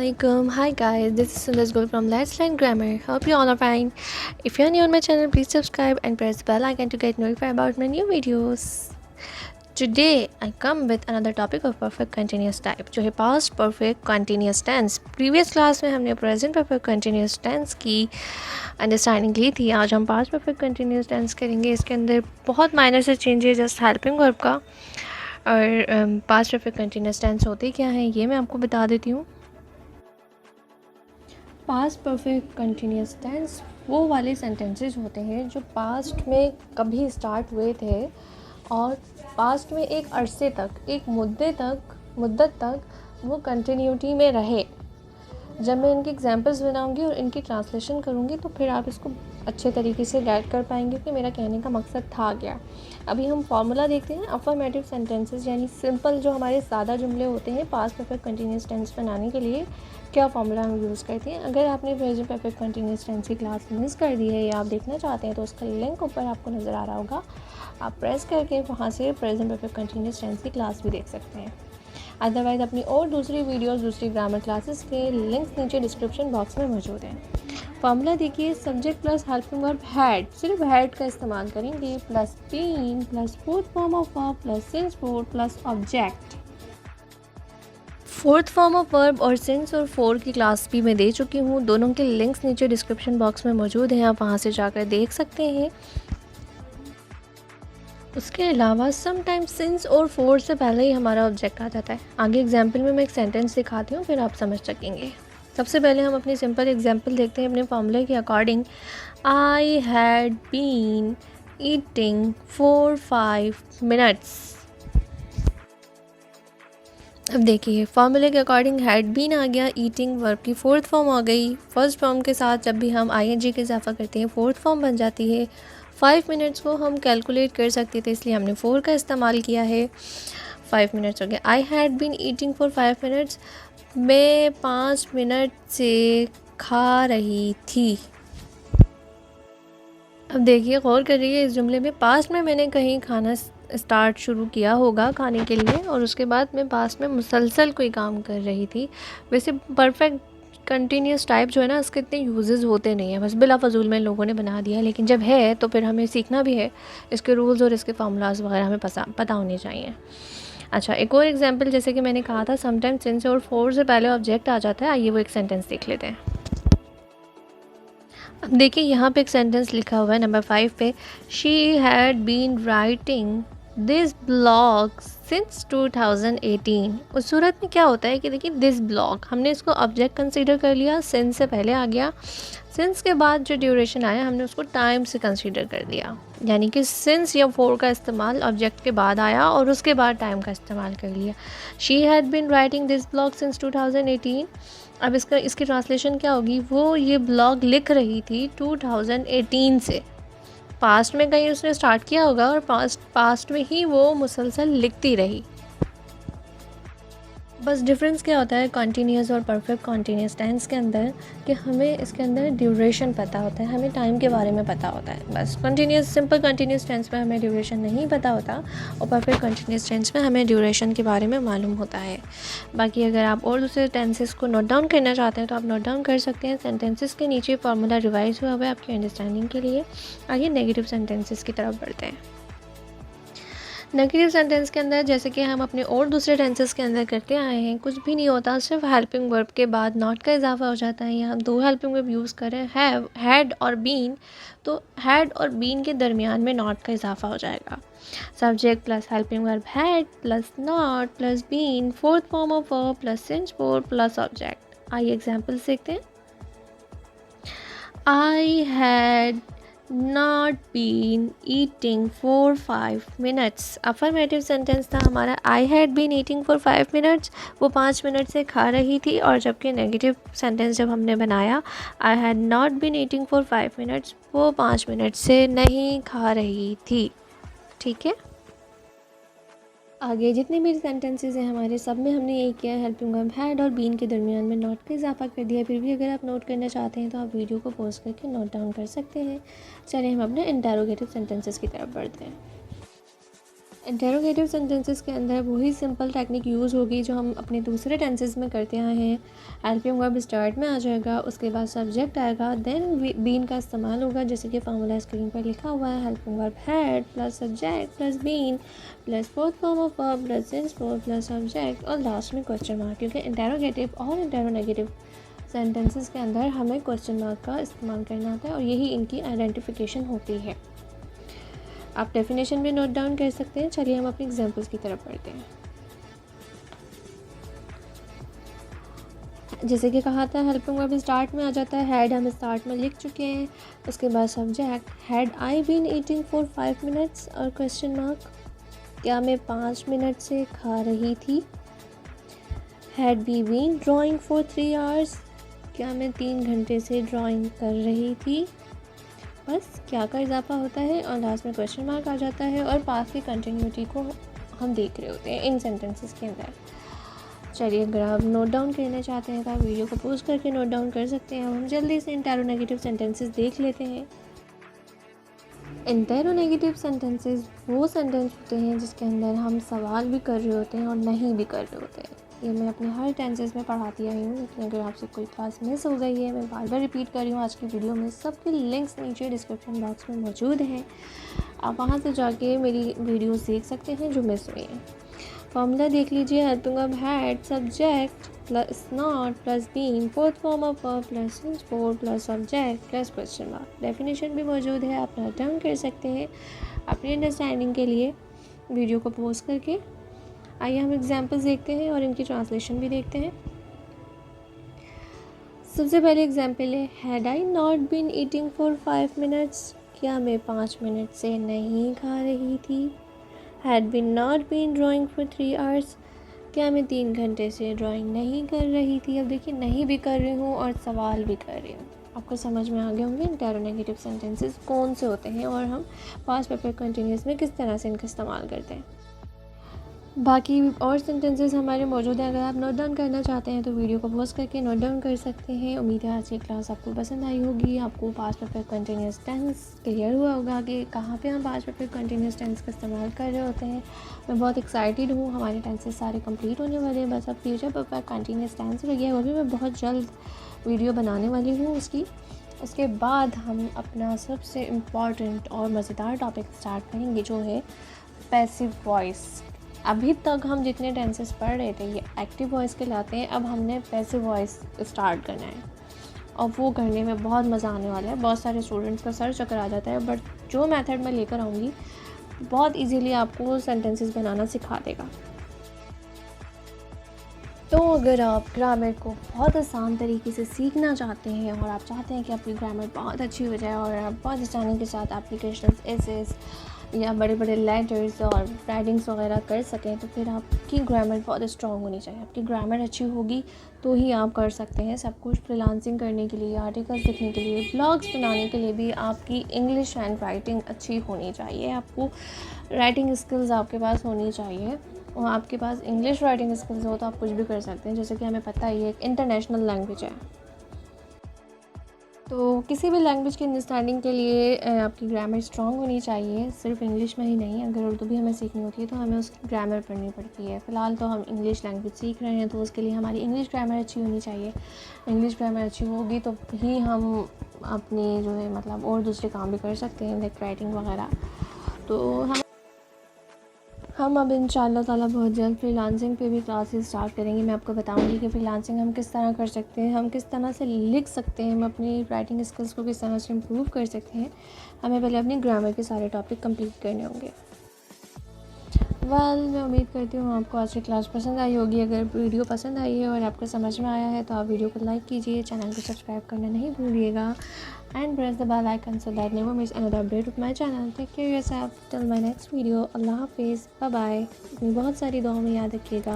Assalamualaikum. Hi guys, this is Sundar Gul from Let's Learn Grammar. Hope you all are fine. If you are new on my channel, please subscribe and press the bell icon to get notified about my new videos. Today I come with another topic of perfect continuous type, जो है past perfect continuous tense. Previous class में हमने present perfect continuous tense की understanding ली थी. आज हम past perfect continuous tense करेंगे. इसके अंदर बहुत माइनर से चेंज है, जस्ट हेल्पिंग वर्ब का. और पास्ट परफेक्ट कंटिन्यूस टेंस होते क्या हैं ये मैं आपको बता देती हूँ. पास्ट परफेक्ट कंटिन्यूस टेंस वो वाले सेंटेंसेस होते हैं जो पास्ट में कभी स्टार्ट हुए थे और पास्ट में एक अरसे तक, एक मुद्दत तक वो कंटिन्यूटी में रहे. जब मैं इनकी एग्जांपल्स बनाऊंगी और इनकी ट्रांसलेशन करूंगी तो फिर आप इसको अच्छे तरीके से गेट कर पाएंगे कि मेरा कहने का मकसद था क्या. अभी हम फॉर्मूला देखते हैं. अफर्मेटिव सेंटेंसेस यानी सिंपल जो हमारे सादा जुमले होते हैं पास्ट परफेक्ट कंटिन्यूस टेंस बनाने के लिए क्या फॉर्मूला हम यूज़ करते हैं. अगर आपने प्रेजेंट परफेक्ट कंटिन्यूस टेंस की क्लास मिस कर दी है या आप देखना चाहते हैं तो उसका लिंक ऊपर आपको नज़र आ रहा होगा. आप प्रेस करके वहाँ से प्रेजेंट परफेक्ट कंटिन्यूस टेंस की क्लास भी देख सकते हैं. अदरवाइज़ अपनी और दूसरी वीडियोस, दूसरी ग्रामर क्लासेस के लिंक्स नीचे डिस्क्रिप्शन बॉक्स में मौजूद हैं. फॉर्मूला देखिए. Subject plus helping verb had, सिर्फ हैड का इस्तेमाल करेंगे, plus been plus fourth form of verb plus since for plus object. Fourth form of verb और सिंस और फोर की क्लास भी मैं दे चुकी हूँ. दोनों के लिंक्स नीचे डिस्क्रिप्शन बॉक्स में मौजूद हैं, आप वहाँ से जाकर देख सकते हैं. उसके अलावा समटाइम्स सिंस और फोर से पहले ही हमारा ऑब्जेक्ट आ जाता है. आगे एग्जाम्पल में मैं एक सेंटेंस दिखाती हूँ, फिर आप समझ सकेंगे. सबसे पहले हम अपनी सिंपल एग्जाम्पल देखते हैं अपने फॉर्मूले के according. I had been eating for 5 minutes. अब देखिए फॉर्मूले के अकॉर्डिंग हैड बीन आ गया, ईटिंग वर्ब की फोर्थ फॉर्म आ गई. फर्स्ट फॉर्म के साथ जब भी हम आईएनजी का इजाफा करते हैं फोर्थ फॉर्म बन जाती है. 5 मिनट्स को हम कैलकुलेट कर सकते थे इसलिए हमने 4 का इस्तेमाल किया है. 5 मिनट्स हो गया. I had been eating for 5 minutes, मैं 5 मिनट से खा रही थी. अब देखिए गौर करिए इस जुमले में पास्ट में मैंने कहीं खाना स्टार्ट शुरू किया होगा खाने के लिए और उसके बाद मैं पास्ट में मुसलसल कोई काम कर रही थी. वैसे परफेक्ट कंटिन्यूस टाइप जो है ना इसके इतने यूजेस होते नहीं हैं, बस बिला फजूल में लोगों ने बना दिया. लेकिन जब है तो फिर हमें सीखना भी है. इसके रूल्स और इसके फार्मूलाज वगैरह हमें पता होने चाहिए. अच्छा, एक और एग्जांपल जैसे कि मैंने कहा था समटाइम्स सिंस और फोर से पहले ऑब्जेक्ट आ जाता है. आइए वो एक सेंटेंस देख लेते हैं. अब देखिए यहाँ पे एक सेंटेंस लिखा हुआ है नंबर 5 पे. She had been writing this blog since 2018. उस सूरत में क्या होता है कि देखिए दिस ब्लॉग हमने इसको ऑब्जेक्ट कंसीडर कर लिया, सिंस से पहले आ गया. सिंस के बाद जो ड्यूरेशन आया हमने उसको टाइम से कंसीडर कर लिया, यानी कि सिंस या फोर का इस्तेमाल ऑब्जेक्ट के बाद आया और उसके बाद टाइम का इस्तेमाल कर लिया. She had been writing this blog since 2018. अब इसकी ट्रांसलेशन क्या होगी. वो ये ब्लॉग लिख रही थी 2018 से. पास्ट में कहीं उसने स्टार्ट किया होगा और पास्ट में ही वो मुसलसल लिखती रही. बस डिफरेंस क्या होता है कॉन्टीन्यूस और परफेक्ट कॉन्टीन्यूस टेंस के अंदर कि हमें इसके अंदर ड्यूरेशन पता होता है, हमें टाइम के बारे में पता होता है. बस कॉन्टीन्यूस सिंपल कॉन्टीन्यूस टेंस में हमें ड्यूरेशन नहीं पता होता और परफेक्ट कॉन्टीन्यूस टेंस में हमें ड्यूरेशन के बारे में मालूम होता है. बाकी अगर आप और दूसरे टेंसेस को नोट डाउन करना चाहते हैं तो आप नोट डाउन कर सकते हैं. सेंटेंसेस के नीचे फार्मूला रिवाइज हुआ हुआ है आपकी अंडरस्टैंडिंग के लिए. आइए नेगेटिव सेंटेंसेस की तरफ बढ़ते हैं. नेगेटिव सेंटेंस के अंदर जैसे कि हम अपने और दूसरे टेंसेस के अंदर करते आए हैं, कुछ भी नहीं होता, सिर्फ हेल्पिंग वर्ब के बाद नॉट का इजाफा हो जाता है. यहाँ 2 हेल्पिंग वर्ब यूज़ करें, हैव, हैड और बीन, तो हैड और बीन के दरमियान में नॉट का इजाफा हो जाएगा. Subject plus helping verb had plus not plus been, fourth form of verb plus since for plus object. आइए एग्जाम्पल्स देखते हैं. I had not been eating for 5 minutes. Affirmative sentence था हमारा. I had been eating for 5 minutes, वो 5 minute से खा रही थी. और जबकि नेगेटिव सेंटेंस जब हमने बनाया I had not been eating for 5 minutes, वो 5 मिनट से नहीं खा रही थी. ठीक है. आगे जितने भी सेंटेंसेस हैं हमारे सब में हमने यही किया, हेल्पिंग वर्ब हैड और बीन के दरमियान में नॉट का इजाफा कर दिया. फिर भी अगर आप नोट करना चाहते हैं तो आप वीडियो को पॉज करके नोट डाउन कर सकते हैं. चलिए हम अपने इंटरोगेटिव सेंटेंसेस की तरफ बढ़ते हैं. इंटेरोगेटिव सेंटेंसेस के अंदर वही सिंपल टेक्निक यूज़ होगी जो हम अपने दूसरे टेंसेस में करते आए हैं। हेल्पिंग वर्ब स्टार्ट में आ जाएगा, उसके बाद सब्जेक्ट आएगा, देन बीन का इस्तेमाल होगा, जैसे कि फार्मूला स्क्रीन पर लिखा हुआ है। Helping verb had plus subject plus been plus fourth form of verb plus since for plus subject और लास्ट में क्वेश्चन मार्क, क्योंकि इंटेरोगेटिव और इंटेरोनेगेटिव सेंटेंसेस के अंदर हमें क्वेश्चन मार्क का इस्तेमाल करना आता है और यही इनकी आइडेंटिफिकेशन होती है। आप डेफिनेशन में नोट डाउन कर सकते हैं। चलिए हम अपने एग्जांपल्स की तरफ बढ़ते हैं। जैसे कि कहा था, हेल्पिंग वर्ब स्टार्ट में आ जाता है। हैड हम स्टार्ट में लिख चुके हैं, उसके बाद subject. Had I been eating for 5 minutes और क्वेश्चन मार्क, क्या मैं 5 मिनट से खा रही थी। Had be been drawing for 3 hours, क्या मैं 3 घंटे से ड्राइंग कर रही थी। बस क्या का इजाफा होता है और लास्ट में क्वेश्चन मार्क आ जाता है और पास्ट की कंटिन्यूटी को हम देख रहे होते हैं इन सेंटेंसेस के अंदर। चलिए, अगर आप नोट डाउन करना चाहते हैं तो आप वीडियो को पॉज करके नोट डाउन कर सकते हैं। हम जल्दी से इंटेरोनेगेटिव सेंटेंसेस देख लेते हैं। इंटेरोनेगेटिव सेंटेंसेस वो सेंटेंस होते हैं जिसके अंदर हम सवाल भी कर रहे होते हैं और नहीं भी कर रहे होते हैं। ये मैं अपने हर टेंसेस में पढ़ाती आई हूँ, लेकिन अगर आपसे कोई क्लास मिस हो गई है, मैं बार बार रिपीट कर रही हूँ आज की वीडियो में, सबके लिंक्स नीचे डिस्क्रिप्शन बॉक्स में मौजूद हैं। आप वहाँ से जाके मेरी वीडियोस देख सकते हैं जो मिस हुई हैं। फॉर्मूला देख लीजिए। Helping verb had subject plus not plus been fourth form of verb plus since for plus subject plus question mark. Definition भी मौजूद है, आप नोट डाउन कर सकते हैं अपनी अंडरस्टैंडिंग के लिए वीडियो को पॉज करके। आइए हम एग्जाम्पल्स देखते हैं और इनकी ट्रांसलेशन भी देखते हैं। सबसे पहले एग्जाम्पल है, had I not been eating for 5 minutes, क्या मैं 5 मिनट से नहीं खा रही थी। Had been not been drawing for 3 hours, क्या मैं 3 घंटे से ड्राइंग नहीं कर रही थी। अब देखिए, नहीं भी कर रही हूँ और सवाल भी कर रही हूँ। आपको समझ में आ गए होंगे इंटेरोनेगेटिव सेंटेंसेस कौन से होते हैं और हम पास्ट परफेक्ट कंटिन्यूअस में किस तरह से इनका इस्तेमाल करते हैं। बाकी और सेंटेंसेस हमारे मौजूद हैं। अगर आप नोट डाउन करना चाहते हैं तो वीडियो को पॉज करके नोट डाउन कर सकते हैं। उम्मीद है आज की क्लास आपको पसंद आई होगी। आपको past perfect continuous tense clear हुआ होगा कि कहाँ पे हम पास्ट परफेक्ट कंटिन्यूअस टेंस का इस्तेमाल कर रहे होते हैं। मैं बहुत एक्साइटेड हूँ, हमारे टेंसेस सारे कंप्लीट होने वाले हैं। बस अब फ्यूचर परफेक्ट कंटिन्यूअस टेंस रह गया है, वो भी मैं बहुत जल्द वीडियो बनाने वाली हूँ उसकी। उसके बाद हम अपना सबसे इम्पॉर्टेंट और मज़ेदार टॉपिक स्टार्ट करेंगे, जो है पैसिव वॉइस। अभी तक हम जितने टेंसेस पढ़ रहे थे ये एक्टिव वॉइस कहलाते हैं। अब हमने पैसिव वॉइस स्टार्ट करना है और वो करने में बहुत मज़ा आने वाला है। बहुत सारे स्टूडेंट्स का सर चक्कर आ जाता है, बट जो मेथड मैं लेकर आऊँगी बहुत इजीली आपको सेंटेंसेस बनाना सिखा देगा। तो अगर आप ग्रामर को बहुत आसान तरीके से सीखना चाहते हैं और आप चाहते हैं कि आपकी ग्रामर बहुत अच्छी हो जाए और आप बहुत आसानी के साथ एप्लीकेशंस, एसेस या बड़े बड़े लेटर्स और राइटिंग्स वगैरह कर सकें, तो फिर आपकी ग्रामर बहुत स्ट्रॉन्ग होनी चाहिए। आपकी ग्रामर अच्छी होगी तो ही आप कर सकते हैं सब कुछ। फ्रीलांसिंग करने के लिए, आर्टिकल्स लिखने के लिए, ब्लॉग्स बनाने के लिए भी आपकी इंग्लिश एंड राइटिंग अच्छी होनी चाहिए। आपको राइटिंग स्किल्स आपके पास होनी चाहिए और आपके पास इंग्लिश राइटिंग स्किल्स हो तो आप कुछ भी कर सकते हैं। जैसे कि हमें पता है ये एक इंटरनेशनल लैंग्वेज है, तो किसी भी लैंग्वेज की अंडरस्टैंडिंग के लिए आपकी ग्रामर स्ट्रॉन्ग होनी चाहिए। सिर्फ इंग्लिश में ही नहीं, अगर उर्दू भी हमें सीखनी होती है तो हमें उसकी ग्रामर पढ़नी पड़ती है। फ़िलहाल तो हम इंग्लिश लैंग्वेज सीख रहे हैं, तो उसके लिए हमारी इंग्लिश ग्रामर अच्छी होनी चाहिए। इंग्लिश ग्रामर अच्छी होगी तो ही हम अपनी जो है मतलब और दूसरे काम भी कर सकते हैं, लाइक राइटिंग वगैरह। तो हम अब इंशाअल्लाह ताला बहुत जल्द फ्रीलांसिंग पे भी क्लासेस स्टार्ट करेंगे। मैं आपको बताऊंगी कि फ्रीलांसिंग हम किस तरह कर सकते हैं, हम किस तरह से लिख सकते हैं, हम अपनी राइटिंग स्किल्स को किस तरह से इम्प्रूव कर सकते हैं। हमें पहले अपनी ग्रामर के सारे टॉपिक कंप्लीट करने होंगे। मैं उम्मीद करती हूँ आपको आज की क्लास पसंद आई होगी। अगर वीडियो पसंद आई है और आपको समझ में आया है तो आप वीडियो को लाइक कीजिए, चैनल को सब्सक्राइब करना नहीं भूलिएगा and press the bell icon so that never miss another update of my channel. Take care yourself till my next video. Allah Hafiz. Bye bye. अपनी बहुत सारी दुआओं में याद रखिएगा।